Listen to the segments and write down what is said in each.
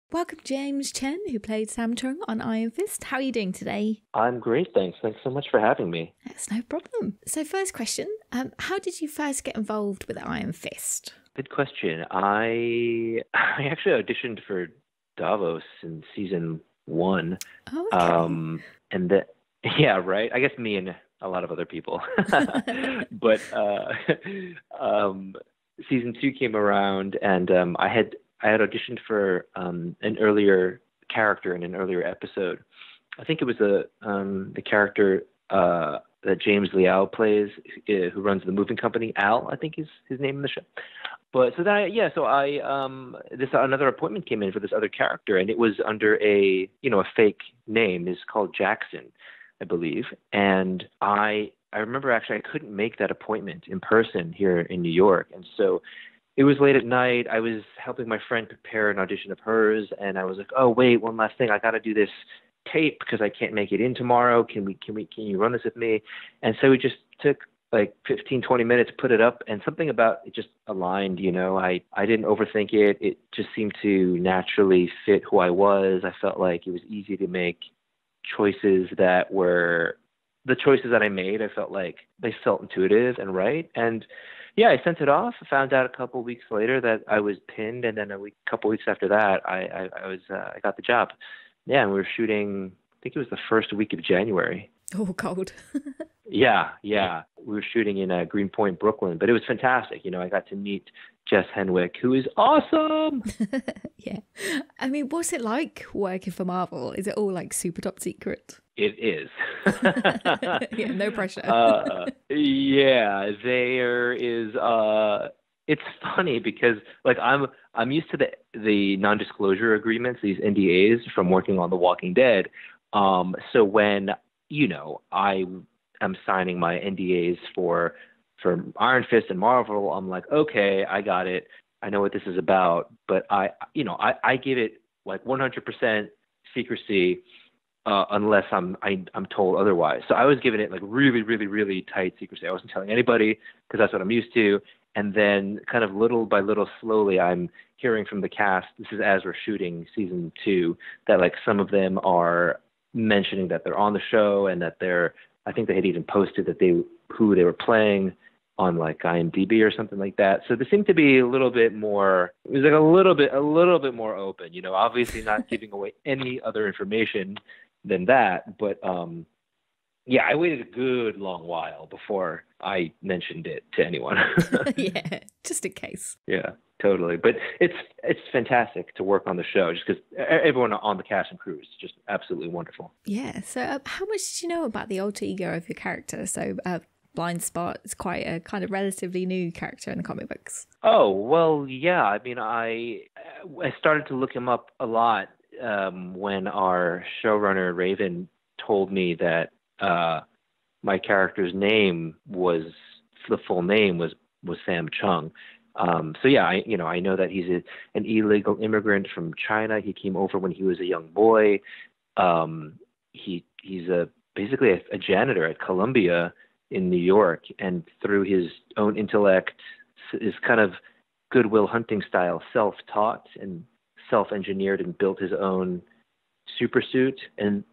Welcome, James Chen, who played Sam Chung on Iron Fist. How are you doing today? I'm great, thanks. Thanks so much for having me. That's no problem. So, first question: how did you first get involved with Iron Fist? Good question. I actually auditioned for Davos in season one. Oh, okay. And that yeah, right. I guess me and a lot of other people. But um season two came around and I had auditioned for an earlier character in an earlier episode. I think it was the character that James Liao plays, who runs the moving company. Al, I think is his name in the show. But so that yeah, so I this another appointment came in for this other character, and it was under a fake name. It's called Jackson, I believe. And I remember actually I couldn't make that appointment in person here in New York, and so it was late at night. I was helping my friend prepare an audition of hers, and I was like, "Oh, wait, one last thing. I got to do this tape because I can't make it in tomorrow. Can you run this with me?" And so we just took like 15, 20 minutes, put it up, and something about it just aligned. I didn't overthink it. It just seemed to naturally fit who I was. I felt like it was easy to make choices that were the choices that I made. I felt like they felt intuitive and right. And yeah, I sent it off. Found out a couple weeks later that I was pinned, and then couple weeks after that, I got the job. Yeah, and we were shooting. I think it was the first week of January. Oh, cold. Yeah, yeah, we were shooting in Greenpoint, Brooklyn, but it was fantastic. I got to meet Jess Henwick, who is awesome. Yeah. I mean, what's it like working for Marvel? Is it all like super top secret? It is. Yeah, no pressure. Yeah, there is. It's funny because like I'm used to the non-disclosure agreements, these NDAs from working on The Walking Dead. So when I am signing my NDAs for Iron Fist and Marvel, I'm like, okay, I got it. I know what this is about, but I give it like 100% secrecy unless I'm told otherwise. So I was giving it like really, really, really tight secrecy. I wasn't telling anybody because that's what I'm used to. And then kind of little by little, slowly, I'm hearing from the cast. This is as we're shooting season two, that like some of them are mentioning that they're on the show and that I think they had even posted that who they were playing on like IMDb or something like that. So there seemed to be a little bit more. It was like a little bit more open. Obviously not giving away any other information than that. But yeah, I waited a good long while before I mentioned it to anyone. Yeah, just in case. Yeah, totally. But it's fantastic to work on the show just because everyone on the cast and crew is just absolutely wonderful. Yeah. So, how much did you know about the alter ego of your character? So, Blind Spot is quite a kind of relatively new character in the comic books. Oh, well, yeah. I mean, I started to look him up a lot when our showrunner Raven told me that my character's name was the full name was Sam Chung. So yeah, I know that he's an illegal immigrant from China. He came over when he was a young boy. He's basically a janitor at Columbia in New York, and through his own intellect, his kind of Goodwill Hunting style, self-taught and self-engineered and built his own super suit. And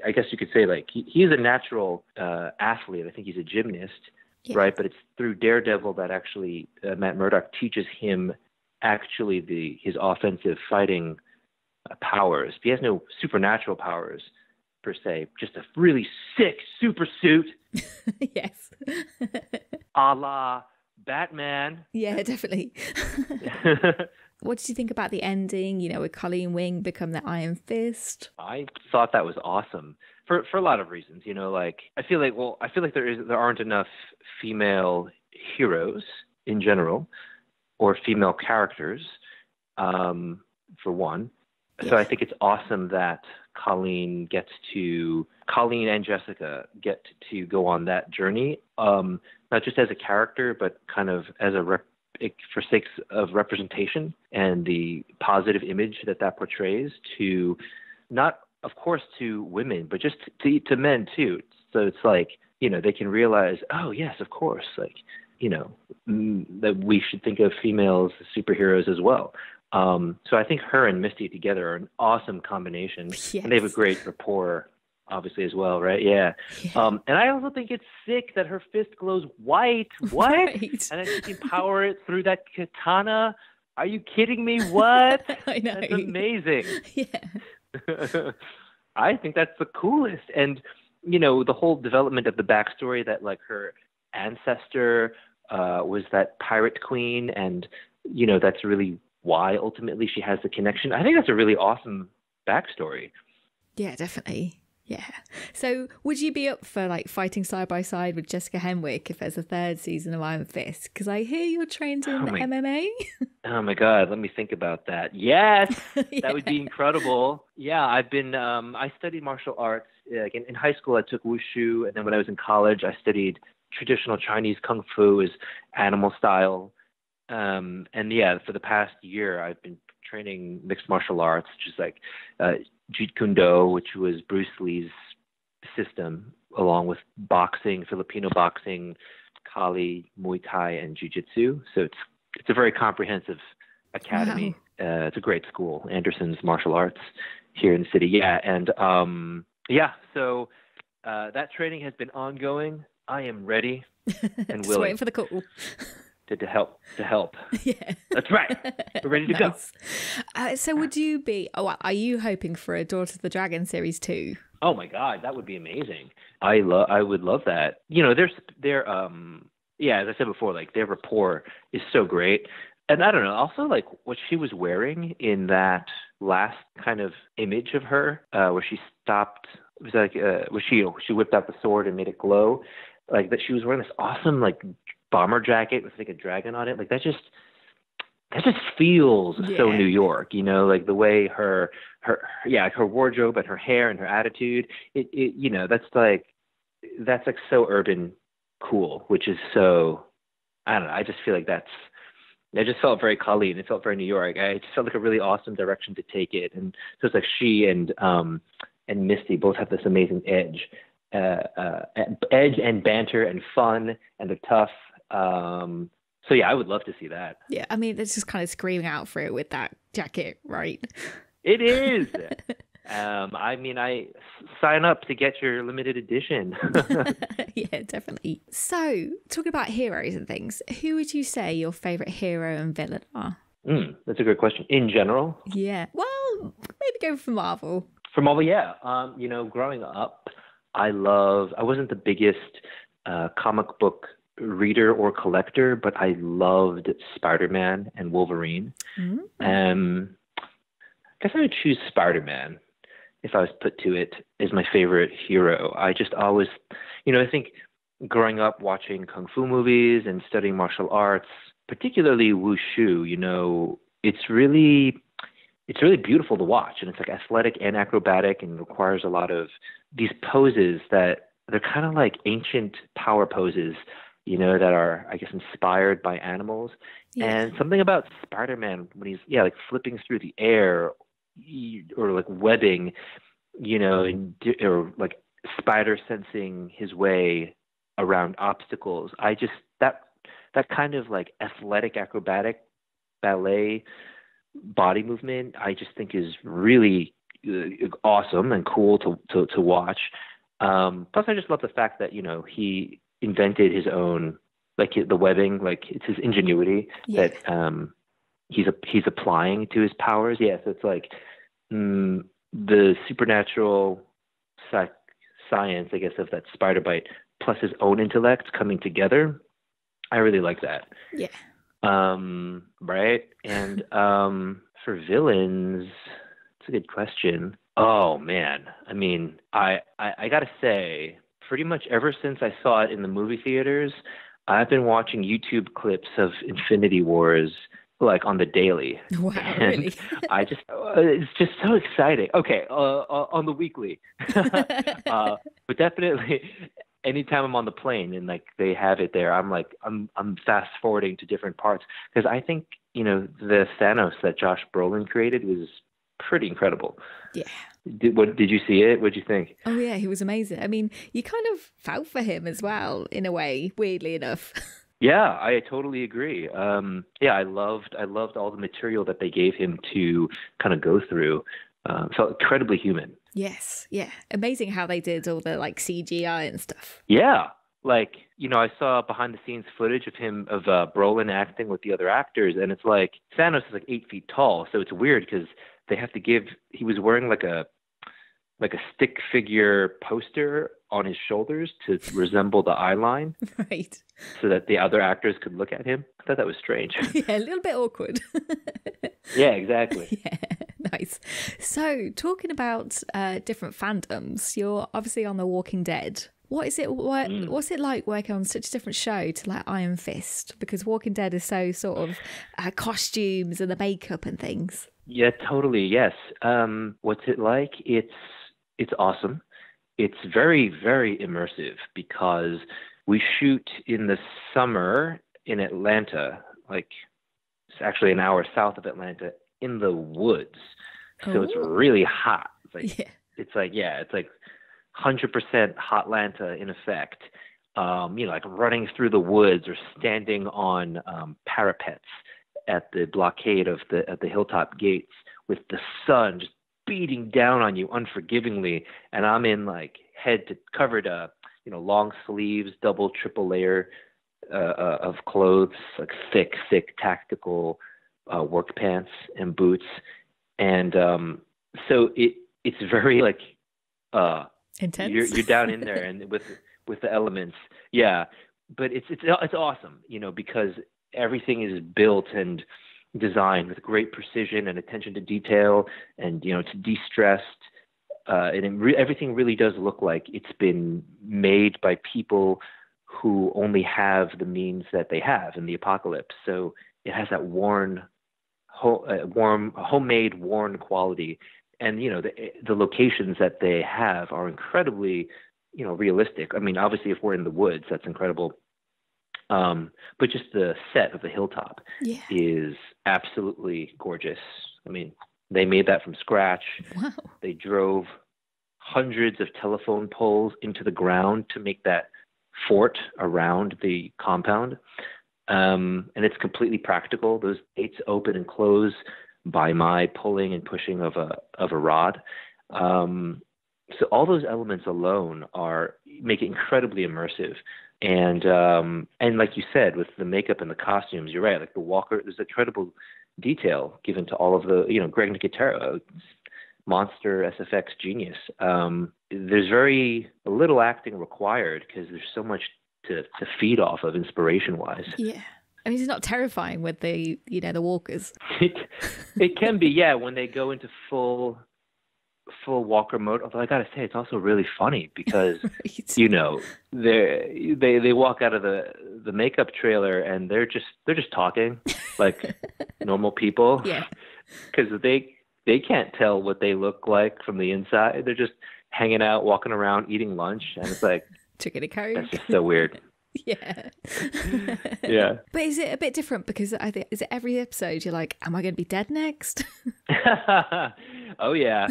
I guess you could say like he's a natural athlete. I think he's a gymnast, Yeah. right? But it's through Daredevil that actually Matt Murdock teaches him actually his offensive fighting powers. He has no supernatural powers per se, just a really sick super suit, Yes. a la Batman. Yeah, definitely. What did you think about the ending? With Colleen Wing become the Iron Fist? I thought that was awesome for a lot of reasons. Like I feel like there aren't enough female heroes in general, or female characters, for one. So Yeah. I think it's awesome that Colleen and Jessica get to go on that journey, not just as a character, but kind of as for sake of representation and the positive image that portrays to not, of course, to women, but just to men too. So it's like, they can realize, oh yes, of course, like, that we should think of females as superheroes as well. So I think her and Misty together are an awesome combination, and they have a Yes. great rapport, obviously as well, right? Yeah. Yeah. And I also think it's sick that her fist glows white. What? Right. And then she can power it through that katana. Are you kidding me? What? I know. That's amazing. Yeah. I think that's the coolest. And, you know, the whole development of the backstory that like her ancestor was that pirate queen, and, you know, that's really why ultimately she has the connection. I think that's a really awesome backstory. Yeah, definitely. Yeah. So would you be up for like fighting side by side with Jessica Henwick if there's a third season of Iron Fist? Because I hear you're trained in MMA. Oh my God, let me think about that. Yes, Yeah. that would be incredible. Yeah, I've been, I studied martial arts. Like in high school, I took wushu, and then when I was in college, I studied traditional Chinese kung fu as animal style. And yeah, for the past year, I've been training mixed martial arts, which is like Jeet Kune Do, which was Bruce Lee's system, along with boxing, Filipino boxing, Kali, Muay Thai, and Jiu Jitsu. So it's a very comprehensive academy. Wow. It's a great school, Anderson's Martial Arts here in the city. Yeah, and yeah, so that training has been ongoing. I am ready and Just willing waiting for the call. to help. To help. Yeah. That's right. We're ready to go. So would you be, are you hoping for a Daughter of the Dragon series too? Oh my God, that would be amazing. I would love that. You know, yeah, as I said before, like their rapport is so great. And I don't know, also like what she was wearing in that last kind of image of her, where she stopped, it was like where she whipped out the sword and made it glow. Like that she was wearing this awesome like bomber jacket with like a dragon on it. Like that just feels so New York, you know, like the way her wardrobe and her hair and her attitude, it you know, that's like so urban cool, which is so, I don't know, I just feel like it just felt very Colleen. It felt very New York. I just felt like a really awesome direction to take it. And so it's like she and Misty both have this amazing edge and banter and fun, and they're tough. So yeah, I would love to see that. Yeah, I mean, it's just kind of screaming out for it with that jacket, right? It is. I mean, I sign up to get your limited edition. Yeah, definitely. So, talking about heroes and things, who would you say your favorite hero and villain are? That's a good question. In general? Yeah. Well, maybe go for Marvel. For Marvel, yeah. You know, growing up, I wasn't the biggest comic book reader or collector, but I loved Spider-Man and Wolverine. I guess I would choose Spider-Man if I was put to it as my favorite hero. I just always, you know, I think growing up watching kung fu movies and studying martial arts, particularly wushu, you know, it's really beautiful to watch, and it's like athletic and acrobatic, and requires a lot of these poses that they're kind of like ancient power poses, you know, that are, I guess, inspired by animals. Yeah. And something about Spider-Man when he's like flipping through the air or like webbing, you know, or like spider sensing his way around obstacles. I just that kind of like athletic acrobatic ballet body movement, I just think is really awesome and cool to watch. Plus, I just love the fact that, you know, he invented his own, like the webbing, like it's his ingenuity that he's applying to his powers. Yeah, so it's like the supernatural science, I guess, of that spider bite plus his own intellect coming together. I really like that. Yeah. Right. And for villains, it's a good question. Oh man, I mean, I gotta say, pretty much ever since I saw it in the movie theaters, I've been watching YouTube clips of Infinity Wars like on the daily. Wow, and really? It's just so exciting. Okay, on the weekly, but definitely anytime I'm on the plane and like they have it there, I'm fast forwarding to different parts, because I think, you know, the Thanos that Josh Brolin created was pretty incredible. Yeah. Did you see it? What'd you think? Oh yeah, he was amazing. I mean, you kind of felt for him as well in a way, weirdly enough. Yeah, I totally agree. Yeah, I loved all the material that they gave him to kind of go through. Felt incredibly human. Yes, yeah. Amazing how they did all the like CGI and stuff. Yeah, like I saw behind the scenes footage of him of Brolin acting with the other actors, and it's like Thanos is like 8 feet tall, so it's weird because they have to give. He was wearing like a stick figure poster on his shoulders to resemble the eye line, Right. so that the other actors could look at him. I thought that was strange. Yeah, a little bit awkward. Yeah, exactly. Yeah, nice. So, talking about different fandoms, you're obviously on The Walking Dead. What is it? What's it like working on such a different show to like Iron Fist? Because Walking Dead is so sort of costumes and the makeup and things. Yeah, totally. Yes. What's it like? It's awesome. It's very, very immersive because we shoot in the summer in Atlanta, like it's actually an hour south of Atlanta in the woods. So it's Oh, really hot. yeah. It's like 100% Hotlanta in effect. Like running through the woods or standing on parapets at the blockade of the hilltop gates with the sun just beating down on you unforgivingly, and I'm in like head to covered long sleeves, double, triple layer of clothes, like thick tactical work pants and boots, and so it's very like Intense. you're down in there and with the elements, yeah. But it's awesome, because everything is built and designed with great precision and attention to detail, and it's de-stressed, and everything really does look like it's been made by people who only have the means that they have in the apocalypse. So it has that warm, homemade, worn quality, and the locations that they have are incredibly, realistic. I mean, obviously, if we're in the woods, that's incredible. But just the set of the hilltop Yeah. is absolutely gorgeous. I mean, they made that from scratch. Wow. They drove hundreds of telephone poles into the ground to make that fort around the compound. And it's completely practical. Those gates open and close by my pulling and pushing of a rod. So all those elements alone make it incredibly immersive. And like you said, with the makeup and the costumes, you're right. Like the Walker, there's incredible detail given to all of the, Greg Nicotero, monster SFX genius. There's very little acting required because there's so much to feed off of inspiration wise. Yeah. I mean, it's not terrifying with the walkers. It can be, yeah, when they go into full Walker mode. Although I gotta say, it's also really funny because Right. they walk out of the makeup trailer and they're just talking like normal people. Yeah. Because they can't tell what they look like from the inside. They're just hanging out, walking around, eating lunch, and it's like Chicken and Coke. that's just so weird. Yeah. Yeah. But is it a bit different because I think is it every episode you're like, am I going to be dead next? Oh yeah,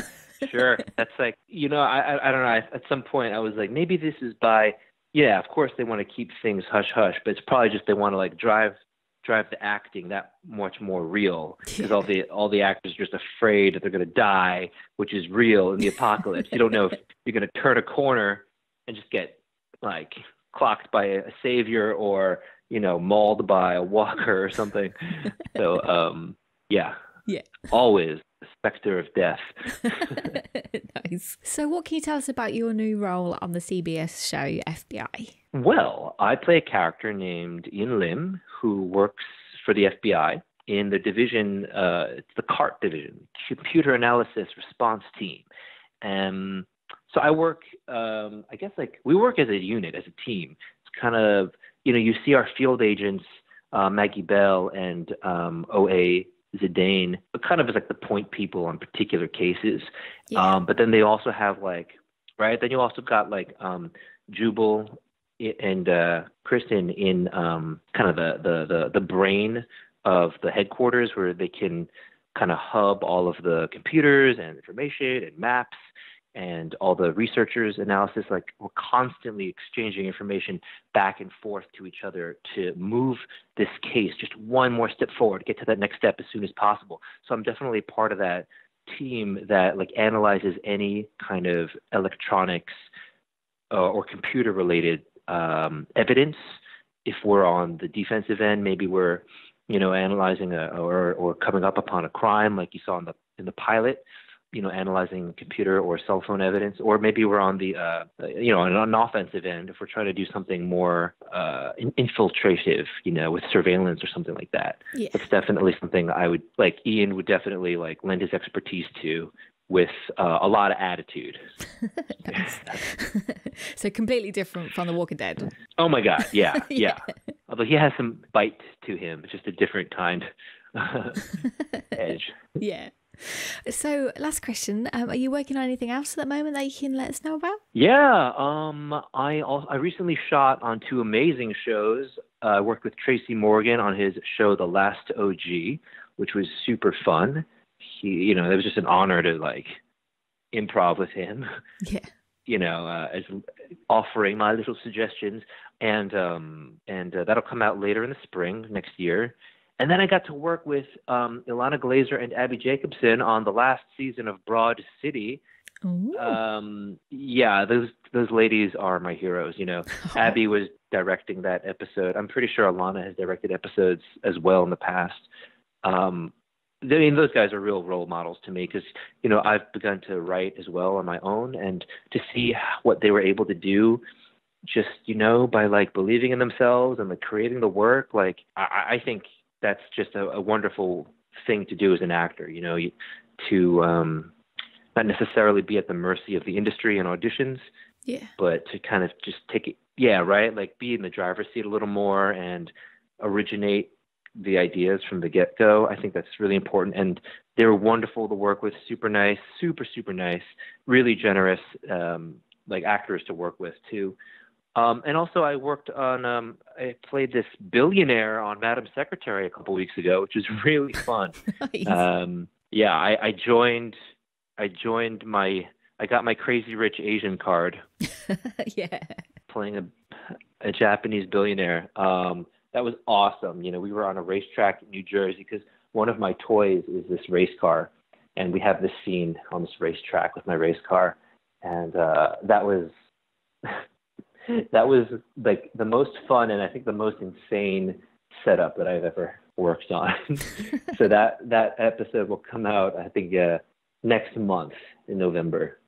sure. That's like I don't know. At some point, I was like, maybe this is by yeah. Of course, they want to keep things hush hush, but it's probably just they want to like drive the acting that much more real because all the actors are just afraid that they're going to die, which is real in the apocalypse. You don't know if you're going to turn a corner and just get like clocked by a savior or mauled by a walker or something. So yeah. Yeah. Always the specter of death. Nice. So what can you tell us about your new role on the CBS show FBI? Well, I play a character named Ian Lim who works for the FBI in the division, it's the CART division, Computer Analysis Response Team. So I work, I guess like we work as a unit, as a team. It's kind of, you see our field agents, Maggie Bell and O.A. Zidane, kind of as like the point people on particular cases. Yeah. But then they also have like, right, then you also got like Jubal and Kristen in kind of the brain of the headquarters where they can kind of hub all of the computers and information and maps and all the researchers' analysis, like we're constantly exchanging information back and forth to each other to move this case just one more step forward, get to that next step as soon as possible. So I'm definitely part of that team that like analyzes any kind of electronics or computer related evidence. If we're on the defensive end, maybe we're, analyzing or coming up upon a crime like you saw in the pilot, analyzing computer or cell phone evidence, or maybe we're on the, on an offensive end if we're trying to do something more infiltrative, with surveillance or something like that. Yeah. It's definitely something I would like. Ian would definitely like lend his expertise to with a lot of attitude. So completely different from The Walking Dead. Oh my God, yeah, yeah. Although he has some bite to him, it's just a different kind edge. Yeah. So last question, are you working on anything else at the moment that you can let us know about? Yeah, I recently shot on 2 amazing shows. I worked with Tracy Morgan on his show The Last OG, which was super fun. It was just an honor to like improv with him. Yeah. As offering my little suggestions, and that'll come out later in the spring next year. And then I got to work with Ilana Glazer and Abby Jacobson on the last season of Broad City. Yeah, those ladies are my heroes. Abby was directing that episode. I'm pretty sure Ilana has directed episodes as well in the past. Those guys are real role models to me because, I've begun to write as well on my own, and to see what they were able to do just, by like believing in themselves and like creating the work. Like, I think that's just a wonderful thing to do as an actor, to not necessarily be at the mercy of the industry and auditions, but to kind of just take it. Yeah. Right. Like be in the driver's seat a little more and originate the ideas from the get-go. I think that's really important. And they were wonderful to work with, super nice, super nice, really generous, like actors to work with too. And also I worked on, I played this billionaire on Madam Secretary a couple weeks ago, which was really fun. Nice. Yeah, I got my Crazy Rich Asian card. Yeah. Playing a Japanese billionaire. That was awesome. We were on a racetrack in New Jersey because one of my toys is this race car, and we have this scene on this racetrack with my race car, and that was like the most fun and I think the most insane setup that I've ever worked on. So that episode will come out, I think, next month in November.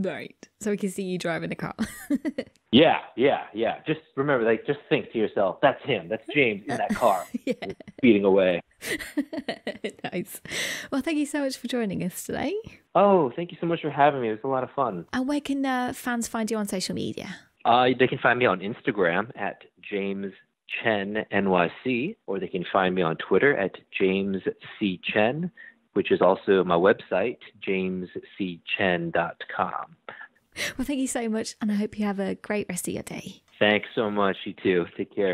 Right. So we can see you driving a car. Yeah. Just remember, like, just think to yourself, that's him. That's James in that car. Speeding away. Nice. Well, thank you so much for joining us today. Oh, thank you so much for having me. It was a lot of fun. And where can fans find you on social media? They can find me on Instagram at James Chen NYC, or they can find me on Twitter at James C. Chen, which is also my website, jamescchen.com. Well, thank you so much, and I hope you have a great rest of your day. Thanks so much. You too. Take care.